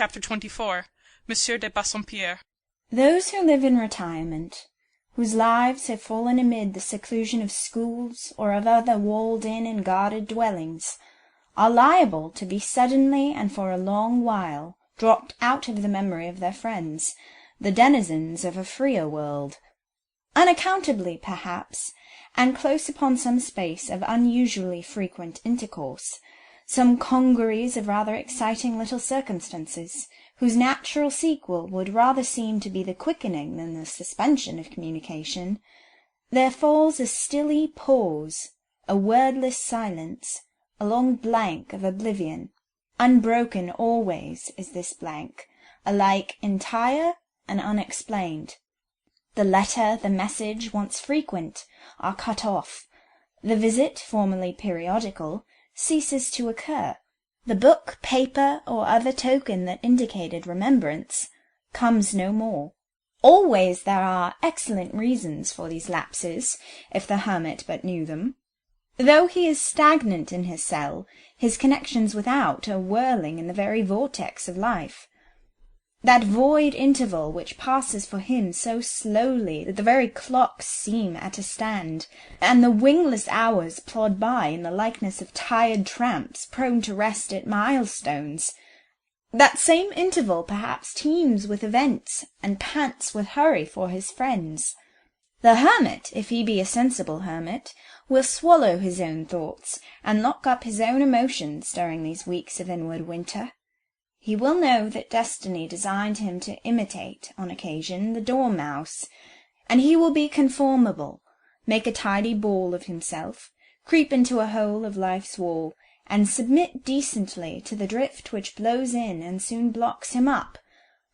Chapter 24. Monsieur de Bassompierre. Those who live in retirement, whose lives have fallen amid the seclusion of schools or of other walled-in and guarded dwellings, are liable to be suddenly and for a long while dropped out of the memory of their friends, the denizens of a freer world, unaccountably perhaps, and close upon some space of unusually frequent intercourse, some congeries of rather exciting little circumstances, whose natural sequel would rather seem to be the quickening than the suspension of communication, there falls a stilly pause, a wordless silence, a long blank of oblivion. Unbroken always is this blank, alike entire and unexplained. The letter, the message, once frequent, are cut off. The visit, formerly periodical, ceases to occur. The book, paper, or other token that indicated remembrance, comes no more. Always there are excellent reasons for these lapses, if the hermit but knew them. Though he is stagnant in his cell, his connections without are whirling in the very vortex of life. That void interval which passes for him so slowly that the very clocks seem at a stand, and the wingless hours plod by in the likeness of tired tramps prone to rest at milestones, that same interval perhaps teems with events, and pants with hurry for his friends. The hermit, if he be a sensible hermit, will swallow his own thoughts, and lock up his own emotions during these weeks of inward winter. He will know that destiny designed him to imitate, on occasion, the dormouse, and he will be conformable, make a tidy ball of himself, creep into a hole of life's wall, and submit decently to the drift which blows in and soon blocks him up,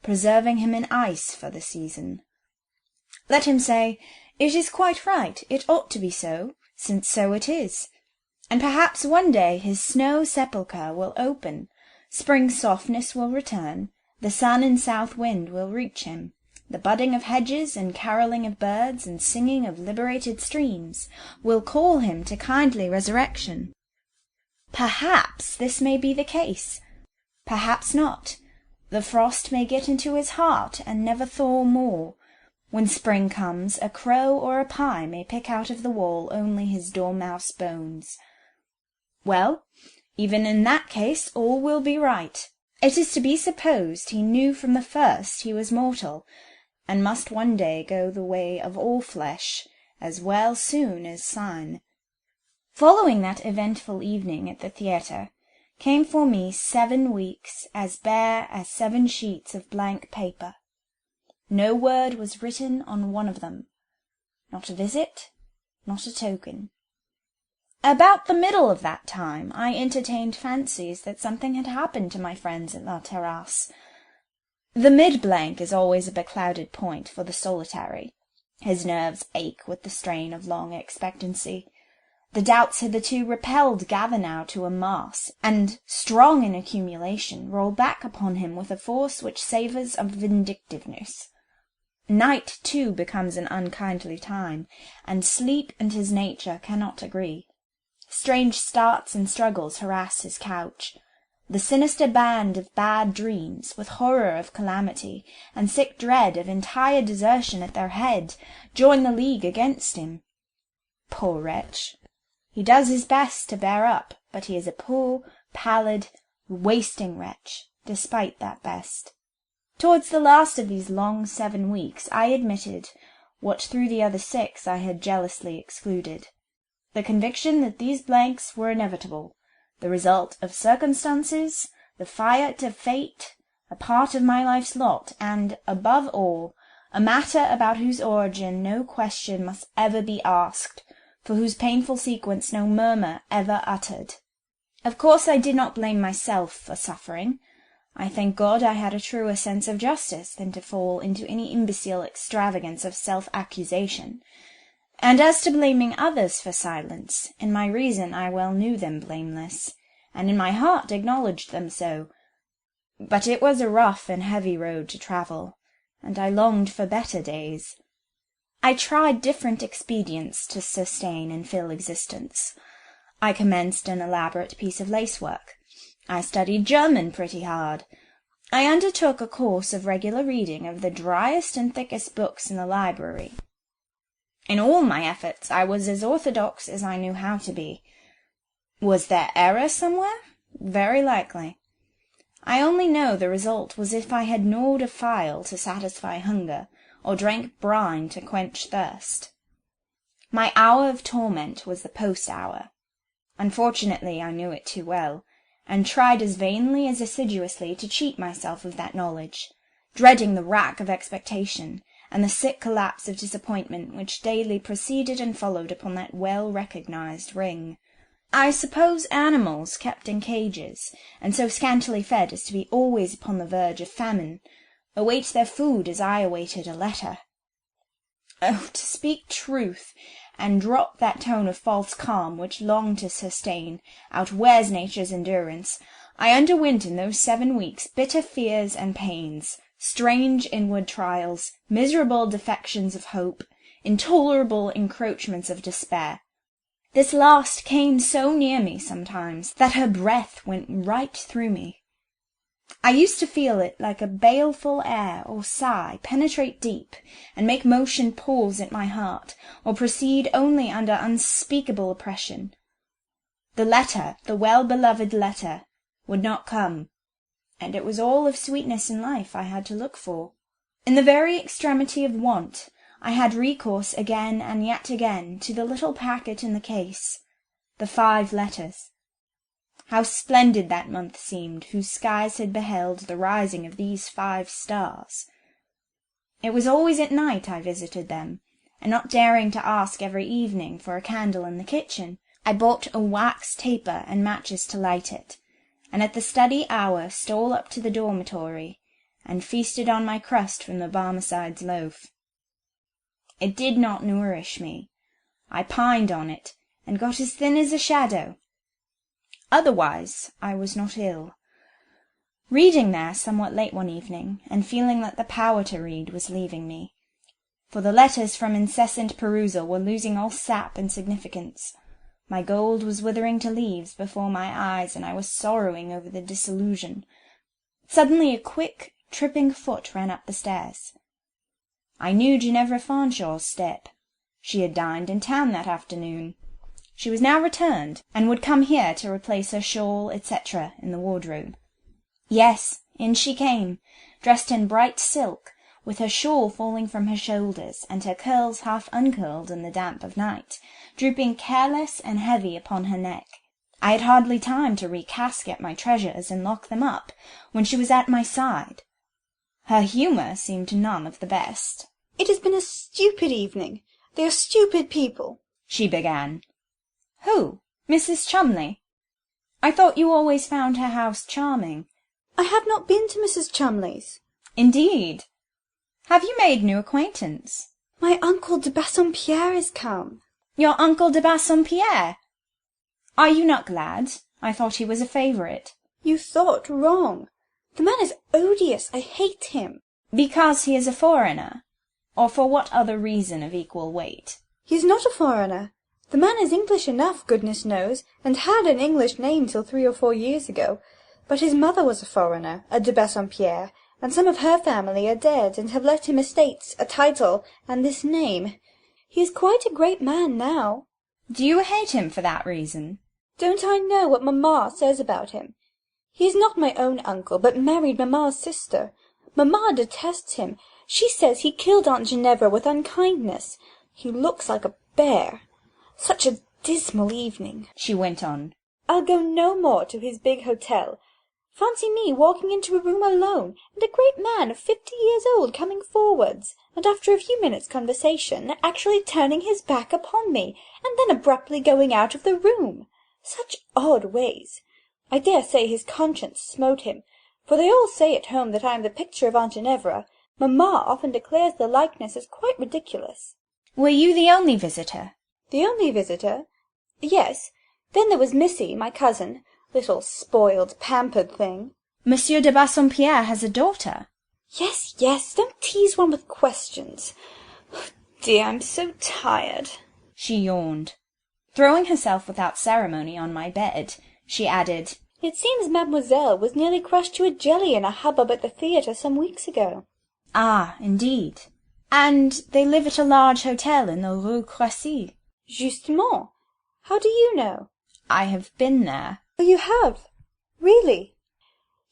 preserving him in ice for the season. Let him say, "It is quite right, it ought to be so, since so it is," and perhaps one day his snow sepulchre will open, spring softness will return, the sun and south wind will reach him, the budding of hedges and carolling of birds and singing of liberated streams will call him to kindly resurrection. Perhaps this may be the case, perhaps not. The frost may get into his heart and never thaw more. When spring comes, a crow or a pie may pick out of the wall only his dormouse bones. Well, even in that case all will be right. It is to be supposed he knew from the first he was mortal, and must one day go the way of all flesh, as well soon as sign. Following that eventful evening at the theatre, came for me 7 weeks as bare as 7 sheets of blank paper. No word was written on one of them, not a visit, not a token. About the middle of that time I entertained fancies that something had happened to my friends at La Terrasse. The mid-blank is always a beclouded point for the solitary. His nerves ache with the strain of long expectancy. The doubts hitherto repelled gather now to a mass, and, strong in accumulation, roll back upon him with a force which savours of vindictiveness. Night, too, becomes an unkindly time, and sleep and his nature cannot agree. Strange starts and struggles harass his couch. The sinister band of bad dreams, with horror of calamity, and sick dread of entire desertion at their head, join the league against him. Poor wretch! He does his best to bear up, but he is a poor, pallid, wasting wretch, despite that best. Towards the last of these long 7 weeks I admitted, what through the other 6 I had jealously excluded, the conviction that these blanks were inevitable, the result of circumstances, the fiat of fate, a part of my life's lot, and, above all, a matter about whose origin no question must ever be asked, for whose painful sequence no murmur ever uttered. Of course I did not blame myself for suffering. I thank God I had a truer sense of justice than to fall into any imbecile extravagance of self-accusation. And as to blaming others for silence, in my reason I well knew them blameless, and in my heart acknowledged them so. But it was a rough and heavy road to travel, and I longed for better days. I tried different expedients to sustain and fill existence. I commenced an elaborate piece of lacework. I studied German pretty hard. I undertook a course of regular reading of the driest and thickest books in the library. In all my efforts I was as orthodox as I knew how to be. Was there error somewhere? Very likely. I only know the result was if I had gnawed a file to satisfy hunger, or drank brine to quench thirst. My hour of torment was the post-hour. Unfortunately, I knew it too well, and tried as vainly as assiduously to cheat myself of that knowledge, dreading the rack of expectation, and the sick collapse of disappointment which daily proceeded and followed upon that well-recognized ring. I suppose animals kept in cages, and so scantily fed as to be always upon the verge of famine, await their food as I awaited a letter. Oh, to speak truth, and drop that tone of false calm which long to sustain outwears nature's endurance, I underwent in those 7 weeks bitter fears and pains, strange inward trials, miserable defections of hope, intolerable encroachments of despair. This last came so near me sometimes that her breath went right through me. I used to feel it like a baleful air or sigh penetrate deep, and make motion pause at my heart, or proceed only under unspeakable oppression. The letter, the well-beloved letter, would not come, and it was all of sweetness in life I had to look for. In the very extremity of want, I had recourse again and yet again to the little packet in the case, the 5 letters. How splendid that month seemed, whose skies had beheld the rising of these 5 stars! It was always at night I visited them, and not daring to ask every evening for a candle in the kitchen, I bought a wax taper and matches to light it, and at the study hour stole up to the dormitory, and feasted on my crust from the Barmecide's loaf. It did not nourish me. I pined on it, and got as thin as a shadow. Otherwise I was not ill. Reading there somewhat late one evening, and feeling that the power to read was leaving me, for the letters from incessant perusal were losing all sap and significance. My gold was withering to leaves before my eyes, and I was sorrowing over the disillusion. Suddenly a quick, tripping foot ran up the stairs. I knew Ginevra Fanshawe's step. She had dined in town that afternoon. She was now returned, and would come here to replace her shawl, etc., in the wardrobe. Yes, in she came, dressed in bright silk, with her shawl falling from her shoulders, and her curls half uncurled in the damp of night, drooping careless and heavy upon her neck. I had hardly time to recasket my treasures and lock them up, when she was at my side. Her humour seemed none of the best. "It has been a stupid evening. They are stupid people," she began. Who? Mrs. Chumley? I thought you always found her house charming. "I have not been to Mrs. Chumley's." Indeed? Have you made new acquaintance? "My uncle de Bassompierre is come." Your uncle de Bassompierre? Are you not glad? I thought he was a favourite. "You thought wrong. The man is odious. I hate him." Because he is a foreigner? Or for what other reason of equal weight? "He is not a foreigner. The man is English enough, goodness knows, and had an English name till 3 or 4 years ago. But his mother was a foreigner, a de Bassompierre, and some of her family are dead, and have left him estates, a title, and this name. He is quite a great man now." Do you hate him for that reason? "Don't I know what mamma says about him? He is not my own uncle, but married mamma's sister. Mamma detests him. She says he killed Aunt Ginevra with unkindness. He looks like a bear. Such a dismal evening," she went on. "I'll go no more to his big hotel. Fancy me walking into a room alone, and a great man of 50 years old coming forwards, and after a few minutes' conversation actually turning his back upon me, and then abruptly going out of the room. Such odd ways. I dare say his conscience smote him, for they all say at home that I am the picture of Aunt Ginevra. Mamma often declares the likeness is quite ridiculous." Were you the only visitor? "The only visitor? Yes. Then there was Missy, my cousin, little spoiled, pampered thing." Monsieur de Bassompierre has a daughter? "Yes, yes, don't tease one with questions. Dear, I'm so tired." She yawned. Throwing herself without ceremony on my bed, she added, It seems mademoiselle was nearly crushed to a jelly in a hubbub at the theatre some weeks ago. Ah, indeed. And they live at a large hotel in the Rue Croissy. Justement. How do you know? I have been there. Oh, you have? Really?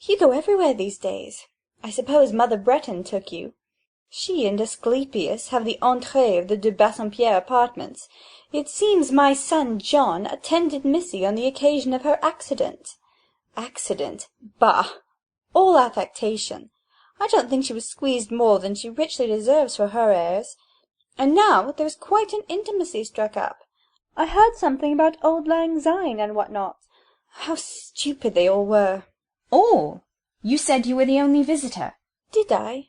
You go everywhere these days. I suppose Mother Breton took you. She and Asclepius have the entrée of the de Bassompierre apartments. It seems my son John attended Missy on the occasion of her accident. Accident? Bah! All affectation. I don't think she was squeezed more than she richly deserves for her airs. And now there's quite an intimacy struck up. I heard something about old Lang Syne and what not. How stupid they all were. Oh, you said you were the only visitor. Did I?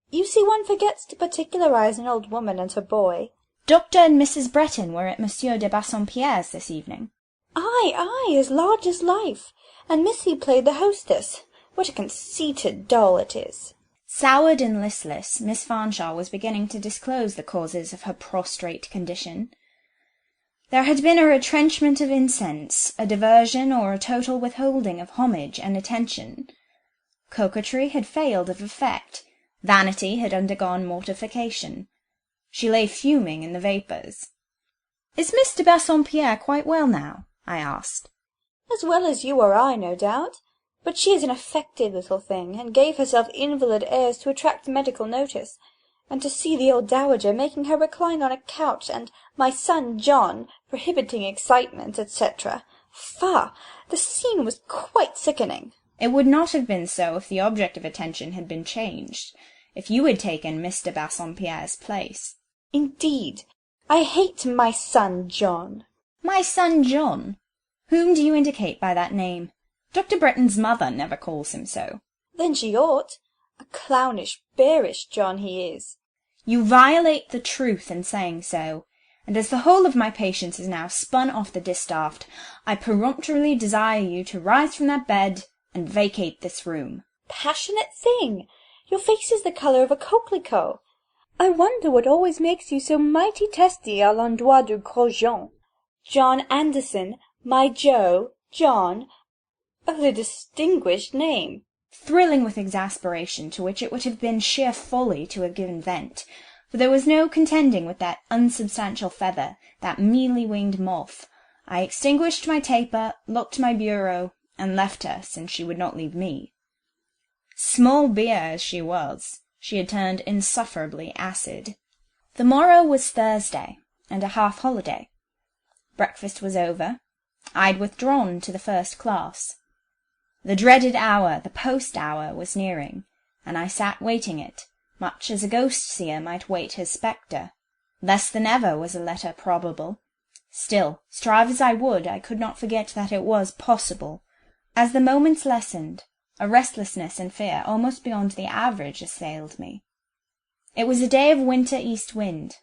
You see, one forgets to particularize an old woman and her boy. Dr. and Mrs. Breton were at Monsieur de Bassompierre's this evening. Aye, as large as life. And Missy played the hostess. What a conceited doll it is. Soured and listless, Miss Fanshawe was beginning to disclose the causes of her prostrate condition. There had been a retrenchment of incense, a diversion or a total withholding of homage and attention. Coquetry had failed of effect. Vanity had undergone mortification. She lay fuming in the vapours. "Is Miss de Bassompierre quite well now?" I asked. As well as you or I, no doubt. But she is an affected little thing, and gave herself invalid airs to attract medical notice. And to see the old dowager making her recline on a couch, and my son John prohibiting excitement, etc. Faugh! The scene was quite sickening. It would not have been so if the object of attention had been changed, if you had taken Miss de Bassompierre's place. Indeed, I hate my son John. My son John? Whom do you indicate by that name? Dr. Bretton's mother never calls him so. Then she ought. A clownish, bearish John he is. You violate the truth in saying so, and as the whole of my patience is now spun off the distaff, I peremptorily desire you to rise from that bed and vacate this room. Passionate thing! Your face is the colour of a coquelicot. I wonder what always makes you so mighty testy à l'endroit du gros Jean. John Anderson, my Joe, John. Oh, the distinguished name! Thrilling with exasperation to which it would have been sheer folly to have given vent, for there was no contending with that unsubstantial feather, that mealy-winged moth, I extinguished my taper, locked my bureau, and left her, since she would not leave me. Small beer as she was, she had turned insufferably acid. The morrow was Thursday, and a half-holiday. Breakfast was over. I'd withdrawn to the first class. The dreaded hour, the post-hour, was nearing, and I sat waiting it, much as a ghost-seer might wait his spectre. Less than ever was a letter probable. Still, strive as I would, I could not forget that it was possible. As the moments lessened, a restlessness and fear almost beyond the average assailed me. It was a day of winter east wind,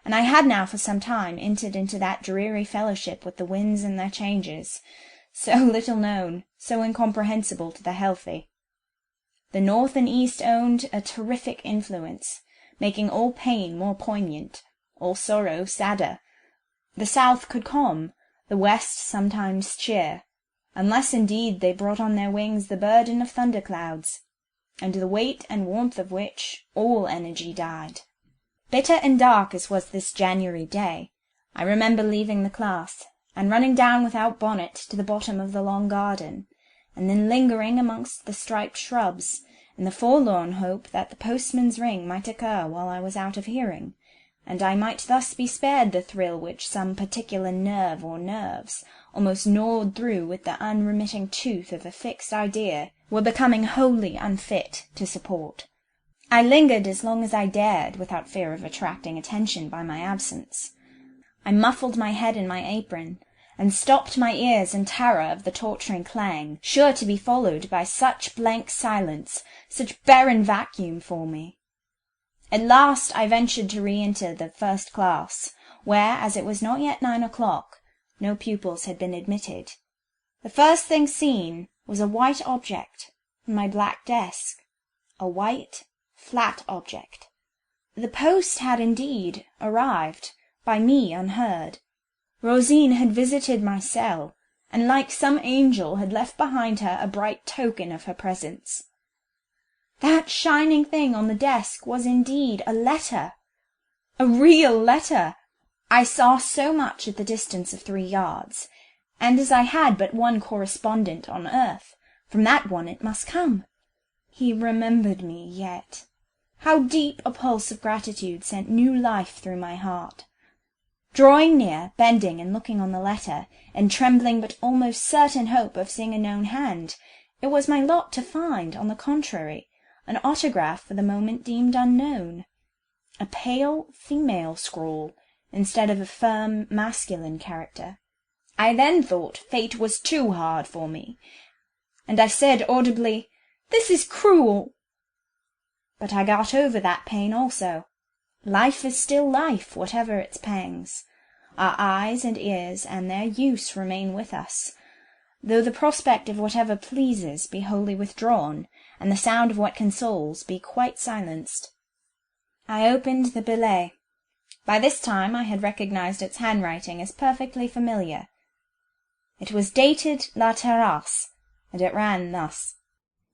and I had now for some time entered into that dreary fellowship with the winds and their changes, so little known, so incomprehensible to the healthy. The north and east owned a terrific influence, making all pain more poignant, all sorrow sadder. The south could calm, the west sometimes cheer, unless indeed they brought on their wings the burden of thunder-clouds, under the weight and warmth of which all energy died. Bitter and dark as was this January day, I remember leaving the class, and running down without bonnet to the bottom of the long garden, and then lingering amongst the striped shrubs, in the forlorn hope that the postman's ring might occur while I was out of hearing, and I might thus be spared the thrill which some particular nerve or nerves, almost gnawed through with the unremitting tooth of a fixed idea, were becoming wholly unfit to support. I lingered as long as I dared, without fear of attracting attention by my absence. I muffled my head in my apron, and stopped my ears in terror of the torturing clang, sure to be followed by such blank silence, such barren vacuum for me. At last I ventured to re-enter the first class, where, as it was not yet 9 o'clock, no pupils had been admitted. The first thing seen was a white object on my black desk, a white, flat object. The post had indeed arrived, by me unheard. Rosine had visited my cell, and like some angel had left behind her a bright token of her presence. That shining thing on the desk was indeed a letter. A real letter! I saw so much at the distance of 3 yards, and as I had but one correspondent on earth, from that one it must come. He remembered me yet. How deep a pulse of gratitude sent new life through my heart. Drawing near, bending and looking on the letter, and trembling but almost certain hope of seeing a known hand, it was my lot to find, on the contrary, an autograph for the moment deemed unknown. A pale female scrawl, instead of a firm masculine character. I then thought fate was too hard for me, and I said audibly, "This is cruel." But I got over that pain also. Life is still life, whatever its pangs. Our eyes and ears and their use remain with us, though the prospect of whatever pleases be wholly withdrawn, and the sound of what consoles be quite silenced. I opened the billet. By this time I had recognized its handwriting as perfectly familiar. It was dated La Terrasse, and it ran thus: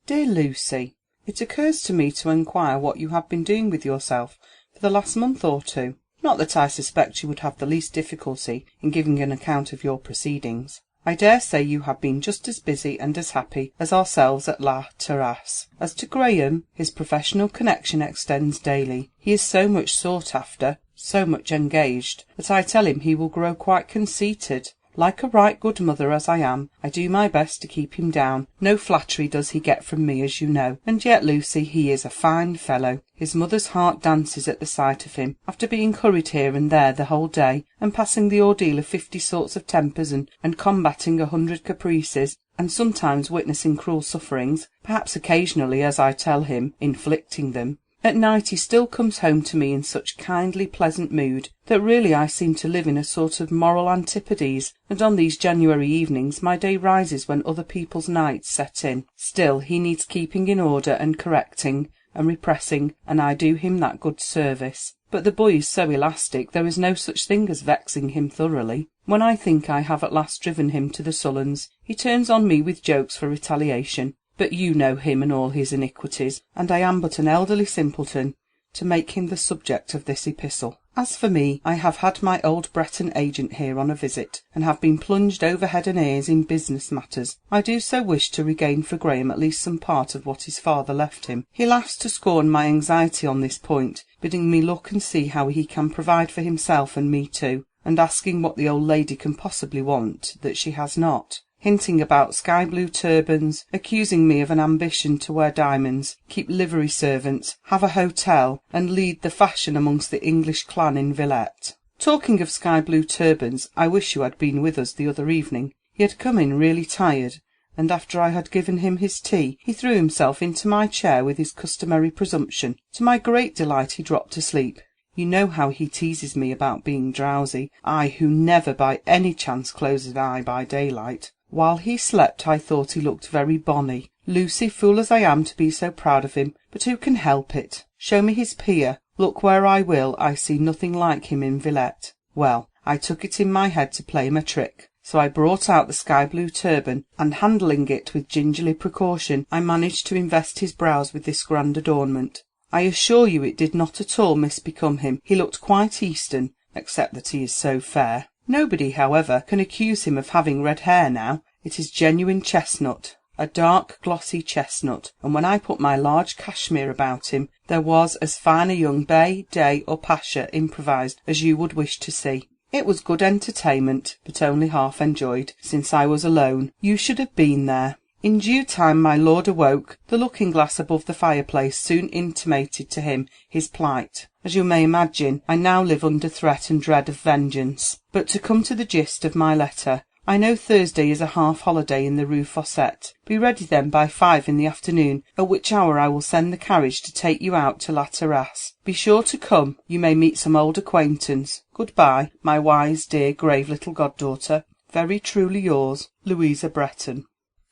Dear Lucy, it occurs to me to inquire what you have been doing with yourself for the last month or two. Not that I suspect you would have the least difficulty in giving an account of your proceedings. I dare say you have been just as busy and as happy as ourselves at La Terrasse. As to Graham, his professional connection extends daily. He is so much sought after, so much engaged, that I tell him he will grow quite conceited. Like a right good mother as I am, I do my best to keep him down. No flattery does he get from me, as you know. And yet, Lucy, he is a fine fellow. His mother's heart dances at the sight of him. After being curried here and there the whole day, and passing the ordeal of 50 sorts of tempers, and combating 100 caprices, and sometimes witnessing cruel sufferings, perhaps occasionally, as I tell him, inflicting them, at night he still comes home to me in such kindly pleasant mood, that really I seem to live in a sort of moral antipodes, and on these January evenings my day rises when other people's nights set in. Still he needs keeping in order, and correcting, and repressing, and I do him that good service. But the boy is so elastic, there is no such thing as vexing him thoroughly. When I think I have at last driven him to the sullens, he turns on me with jokes for retaliation. But you know him and all his iniquities, and I am but an elderly simpleton to make him the subject of this epistle. As for me, I have had my old Breton agent here on a visit, and have been plunged over head and ears in business matters. I do so wish to regain for Graham at least some part of what his father left him. He laughs to scorn my anxiety on this point, bidding me look and see how he can provide for himself and me too, and asking what the old lady can possibly want that she has not. Hinting about sky-blue turbans, accusing me of an ambition to wear diamonds, keep livery servants, have a hotel, and lead the fashion amongst the English clan in Villette. Talking of sky-blue turbans, I wish you had been with us the other evening. He had come in really tired, and after I had given him his tea, he threw himself into my chair with his customary presumption. To my great delight he dropped asleep. You know how he teases me about being drowsy, I who never by any chance close an eye by daylight. While he slept I thought he looked very bonny. Lucy, fool as I am to be so proud of him, but who can help it? Show me his peer. Look where I will, I see nothing like him in Villette. Well, I took it in my head to play him a trick, so I brought out the sky-blue turban, and handling it with gingerly precaution, I managed to invest his brows with this grand adornment. I assure you it did not at all misbecome him. He looked quite Eastern, except that he is so fair. Nobody, however, can accuse him of having red hair now. It is genuine chestnut, a dark glossy chestnut, and when I put my large cashmere about him, there was as fine a young bey, dey, or pasha improvised as you would wish to see. It was good entertainment, but only half enjoyed, since I was alone. You should have been there. In due time my lord awoke. The looking-glass above the fireplace soon intimated to him his plight. As you may imagine, I now live under threat and dread of vengeance. But to come to the gist of my letter, I know Thursday is a half-holiday in the Rue Fossette. Be ready then by 5 in the afternoon, at which hour I will send the carriage to take you out to La Terrasse. Be sure to come. You may meet some old acquaintance. Good-bye, my wise, dear, grave little goddaughter. Very truly yours, Louisa Breton.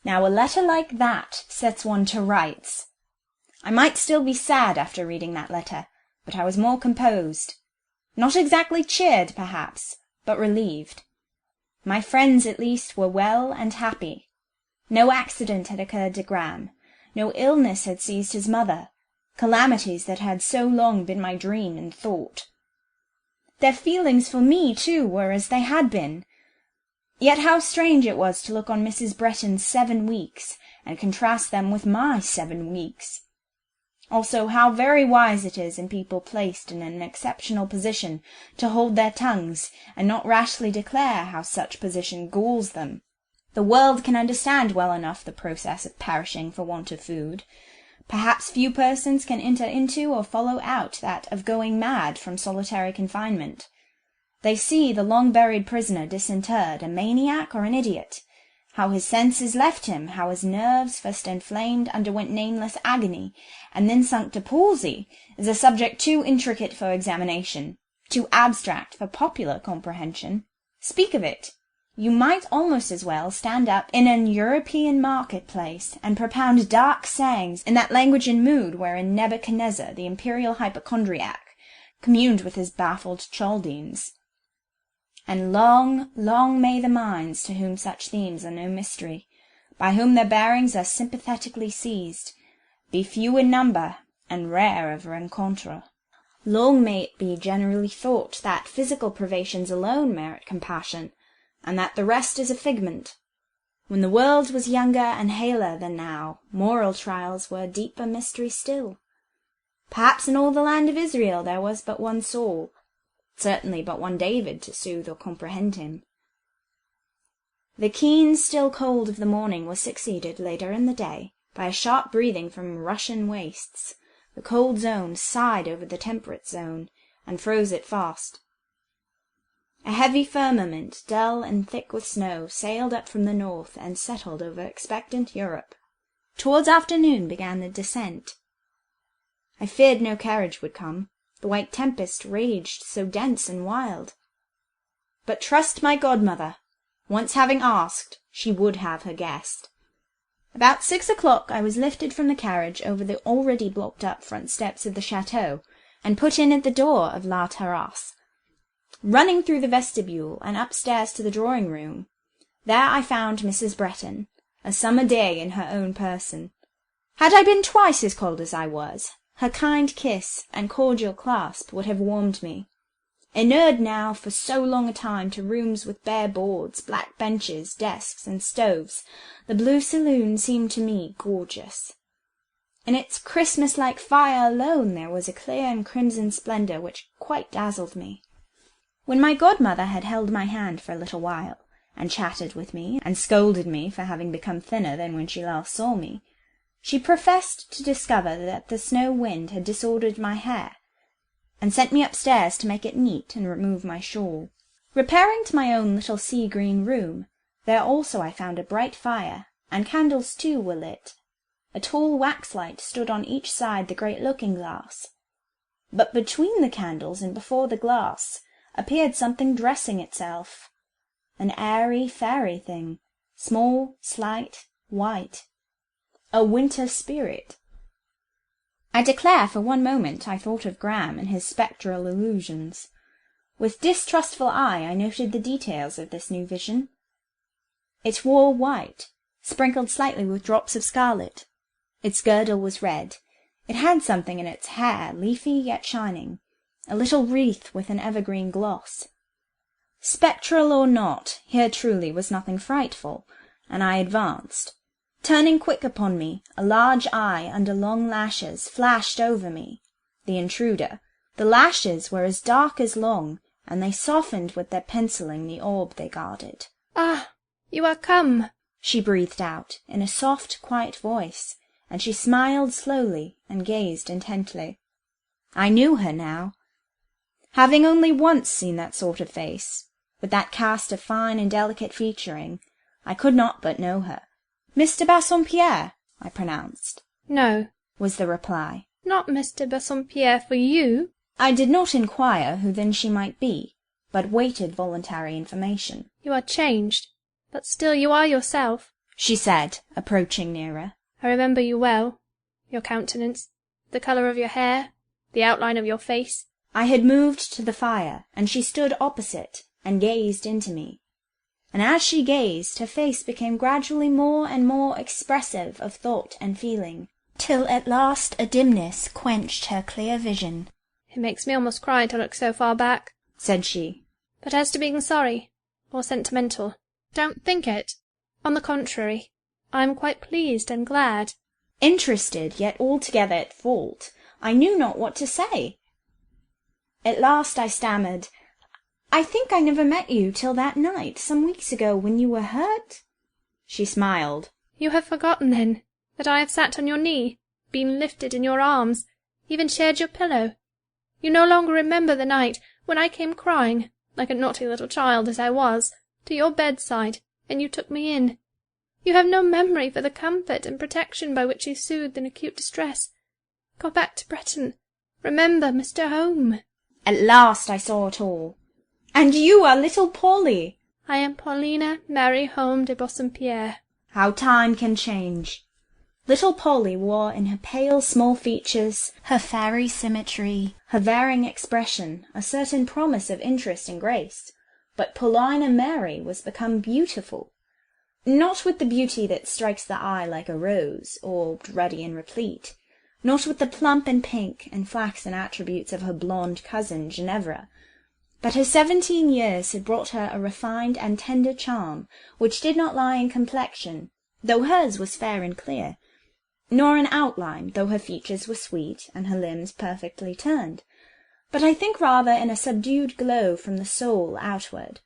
Now a letter like that sets one to rights. I might still be sad after reading that letter, but I was more composed. Not exactly cheered, perhaps, but relieved. My friends, at least, were well and happy. No accident had occurred to Graham. No illness had seized his mother, calamities that had so long been my dream and thought. Their feelings for me, too, were as they had been. Yet how strange it was to look on Mrs. Bretton's 7 weeks, and contrast them with my 7 weeks. Also, how very wise it is in people placed in an exceptional position to hold their tongues, and not rashly declare how such position galls them. The world can understand well enough the process of perishing for want of food. Perhaps few persons can enter into or follow out that of going mad from solitary confinement. They see the long-buried prisoner disinterred, a maniac or an idiot, how his senses left him, how his nerves, first inflamed, underwent nameless agony, and then sunk to palsy, is a subject too intricate for examination, too abstract for popular comprehension. Speak of it. You might almost as well stand up in an European market-place and propound dark sayings in that language and mood wherein Nebuchadnezzar, the imperial hypochondriac, communed with his baffled Chaldeans. And long, long may the minds to whom such themes are no mystery, by whom their bearings are sympathetically seized, be few in number and rare of rencontre. Long may it be generally thought that physical privations alone merit compassion, and that the rest is a figment. When the world was younger and haler than now, moral trials were a deeper mystery still. Perhaps in all the land of Israel there was but one Saul, certainly but one David to soothe or comprehend him. The keen, still cold of the morning was succeeded, later in the day, by a sharp breathing from Russian wastes. The cold zone sighed over the temperate zone, and froze it fast. A heavy firmament, dull and thick with snow, sailed up from the north and settled over expectant Europe. Towards afternoon began the descent. I feared no carriage would come. The white tempest raged so dense and wild. But trust my godmother. Once having asked, she would have her guest. About 6 o'clock I was lifted from the carriage over the already blocked-up front steps of the chateau, and put in at the door of La Terrasse. Running through the vestibule and upstairs to the drawing-room, there I found Mrs. Bretton, a summer day in her own person. Had I been twice as cold as I was, her kind kiss and cordial clasp would have warmed me. Inured now for so long a time to rooms with bare boards, black benches, desks, and stoves, the blue saloon seemed to me gorgeous. In its Christmas-like fire alone there was a clear and crimson splendour which quite dazzled me. When my godmother had held my hand for a little while, and chatted with me, and scolded me for having become thinner than when she last saw me, she professed to discover that the snow wind had disordered my hair, and sent me upstairs to make it neat and remove my shawl. Repairing to my own little sea-green room, there also I found a bright fire, and candles too were lit. A tall wax-light stood on each side the great looking-glass. But between the candles and before the glass appeared something dressing itself, an airy, fairy thing, small, slight, white, a winter spirit. I declare for one moment I thought of Graham and his spectral illusions. With distrustful eye I noted the details of this new vision. It wore white, sprinkled slightly with drops of scarlet. Its girdle was red. It had something in its hair, leafy yet shining, a little wreath with an evergreen gloss. Spectral or not, here truly was nothing frightful, and I advanced. Turning quick upon me, a large eye under long lashes flashed over me, the intruder. The lashes were as dark as long, and they softened with their pencilling the orb they guarded. "Ah, you are come," she breathed out, in a soft, quiet voice, and she smiled slowly and gazed intently. I knew her now. Having only once seen that sort of face, with that cast of fine and delicate featuring, I could not but know her. "Mr. Bassompierre," I pronounced. "No," was the reply. "Not Mr. Bassompierre for you." I did not inquire who then she might be, but waited voluntary information. "You are changed, but still you are yourself," she said, approaching nearer. "I remember you well, your countenance, the colour of your hair, the outline of your face." I had moved to the fire, and she stood opposite and gazed into me. and as she gazed, her face became gradually more and more expressive of thought and feeling, till at last a dimness quenched her clear vision. "It makes me almost cry to look so far back," said she. "But as to being sorry, or sentimental, don't think it. On the contrary, I am quite pleased and glad." Interested, yet altogether at fault, I knew not what to say. At last I stammered, "I think I never met you till that night, some weeks ago, when you were hurt?" She smiled. "You have forgotten, then, that I have sat on your knee, been lifted in your arms, even shared your pillow? You no longer remember the night when I came crying, like a naughty little child as I was, to your bedside, and you took me in. You have no memory for the comfort and protection by which you soothed an acute distress. Go back to Breton. Remember Mr. Home." At last I saw it all. "And you are little Polly!" "I am Paulina Mary Home de Bassompierre." How time can change! Little Polly wore in her pale small features, her fairy symmetry, her varying expression, a certain promise of interest and grace. But Paulina Mary was become beautiful. Not with the beauty that strikes the eye like a rose, orbed, ruddy, and replete, not with the plump and pink and flaxen attributes of her blonde cousin Ginevra, but her 17 years had brought her a refined and tender charm, which did not lie in complexion, though hers was fair and clear, nor in outline, though her features were sweet, and her limbs perfectly turned, but I think rather in a subdued glow from the soul outward.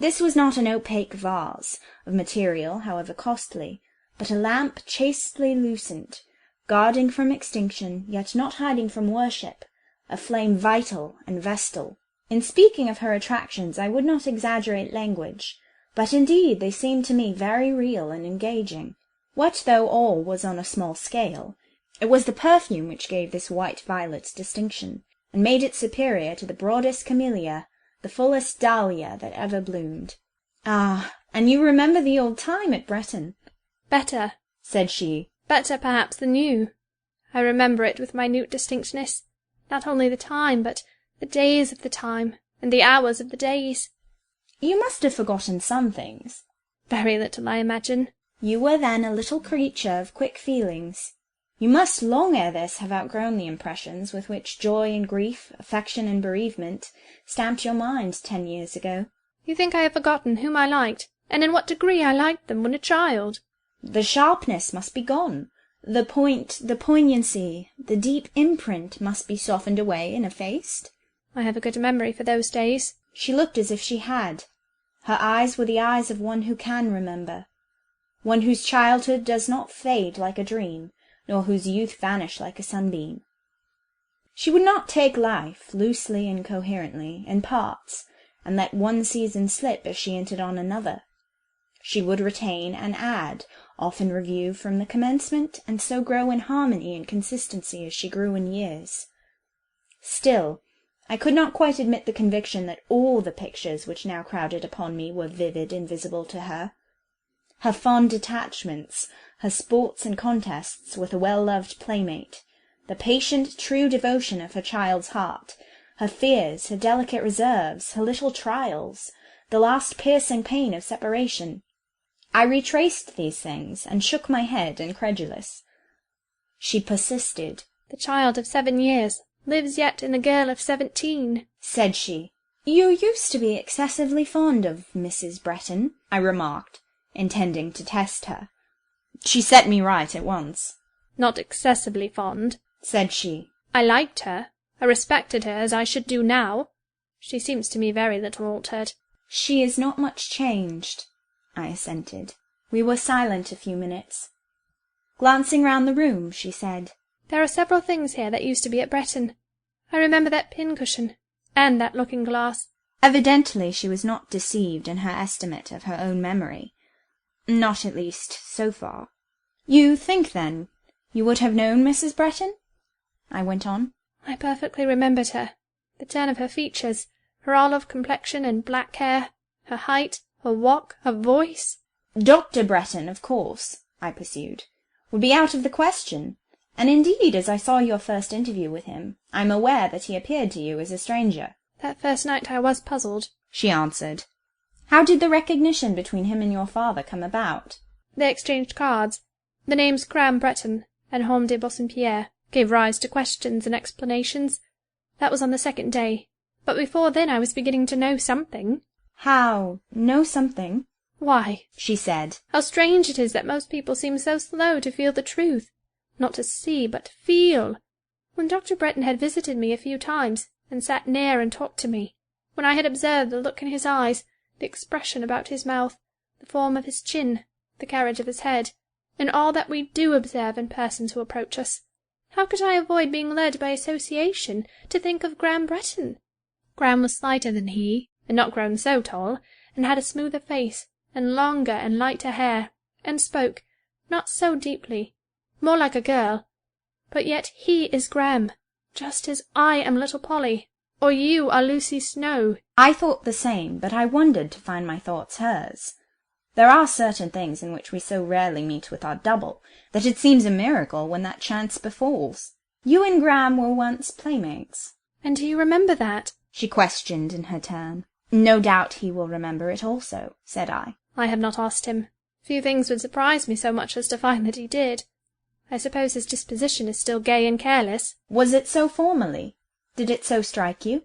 This was not an opaque vase, of material however costly, but a lamp chastely lucent, guarding from extinction, yet not hiding from worship, a flame vital and vestal. In speaking of her attractions I would not exaggerate language, but indeed they seemed to me very real and engaging. What though all was on a small scale? It was the perfume which gave this white violet's distinction, and made it superior to the broadest camellia, the fullest dahlia that ever bloomed. "Ah, and you remember the old time at Breton?" "Better," said she. "better, perhaps, than you. I remember it with minute distinctness, not only the time, but the days of the time, and the hours of the days." "You must have forgotten some things." "Very little, I imagine." "You were then a little creature of quick feelings. You must long ere this have outgrown the impressions with which joy and grief, affection and bereavement, stamped your mind 10 years ago." "You think I have forgotten whom I liked, and in what degree I liked them when a child?" "The sharpness must be gone. The point, the poignancy, the deep imprint must be softened away and effaced." "I have a good memory for those days." She looked as if she had. Her eyes were the eyes of one who can remember, one whose childhood does not fade like a dream, nor whose youth vanish like a sunbeam. She would not take life, loosely and coherently, in parts, and let one season slip as she entered on another. She would retain and add, often review from the commencement, and so grow in harmony and consistency as she grew in years. Still, I could not quite admit the conviction that all the pictures which now crowded upon me were vivid and visible to her. Her fond attachments, her sports and contests with a well-loved playmate, the patient, true devotion of her child's heart, her fears, her delicate reserves, her little trials, the last piercing pain of separation. I retraced these things, and shook my head, incredulous. She persisted. "The child of 7 years lives yet in the girl of 17, said she. "You used to be excessively fond of Mrs. Breton," I remarked, intending to test her. She set me right at once. "Not excessively fond," said she. "I liked her. I respected her as I should do now. She seems to me very little altered." "She is not much changed," I assented. We were silent a few minutes. Glancing round the room, she said, "There are several things here that used to be at Breton. I remember that pincushion, and that looking-glass." Evidently she was not deceived in her estimate of her own memory. Not, at least, so far. "You think, then, you would have known Mrs. Breton?" I went on. "I perfectly remembered her. The turn of her features, her olive complexion and black hair, her height, her walk, her voice." "Dr. Breton, of course," I pursued, "would be out of the question, and indeed, as I saw your first interview with him, I am aware that he appeared to you as a stranger." "That first night I was puzzled," she answered. How did the recognition between him and your father come about? They exchanged cards. The names Graham Bretton and Home de Bassompierre gave rise to questions and explanations. That was on the second day, but before then I was beginning to know something. How know something? Why, she said, how strange it is that most people seem so slow to feel the truth. Not to see, but to feel. When Dr. Bretton had visited me a few times, and sat near and talked to me, when I had observed the look in his eyes, the expression about his mouth, the form of his chin, the carriage of his head, and all that we do observe in persons who approach us, how could I avoid being led by association to think of Graham Bretton? Graham was slighter than he, and not grown so tall, and had a smoother face, and longer and lighter hair, and spoke, not so deeply, more like a girl. But yet he is Graham, just as I am little Polly, or you are Lucy Snowe. I thought the same, but I wondered to find my thoughts hers. There are certain things in which we so rarely meet with our double, that it seems a miracle when that chance befalls. You and Graham were once playmates. And do you remember that? She questioned in her turn. No doubt he will remember it also, said I. I have not asked him. Few things would surprise me so much as to find that he did. I suppose his disposition is still gay and careless. Was it so formerly? Did it so strike you?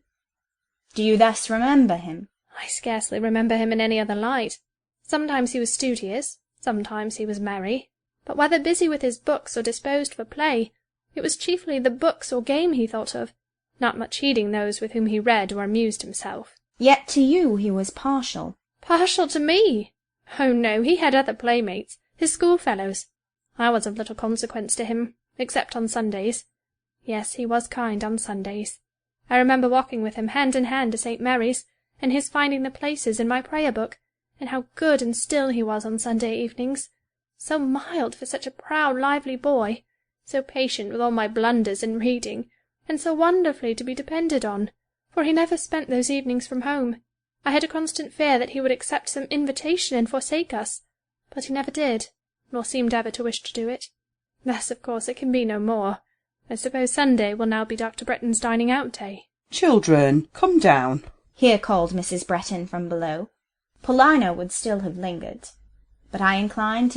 Do you thus remember him? I scarcely remember him in any other light. Sometimes he was studious, sometimes he was merry, but whether busy with his books or disposed for play, it was chiefly the books or game he thought of, not much heeding those with whom he read or amused himself. Yet to you he was partial. Partial to me? Oh no, he had other playmates, his schoolfellows. I was of little consequence to him, except on Sundays. Yes, he was kind on Sundays. I remember walking with him hand in hand to St. Mary's, and his finding the places in my prayer-book, and how good and still he was on Sunday evenings, so mild for such a proud, lively boy, so patient with all my blunders in reading, and so wonderfully to be depended on, for he never spent those evenings from home. I had a constant fear that he would accept some invitation and forsake us, but he never did, nor seemed ever to wish to do it. Thus, of course, it can be no more. I suppose Sunday will now be Dr. Bretton's dining-out day. Children, come down, here called Mrs. Bretton from below. Paulina would still have lingered, but I inclined to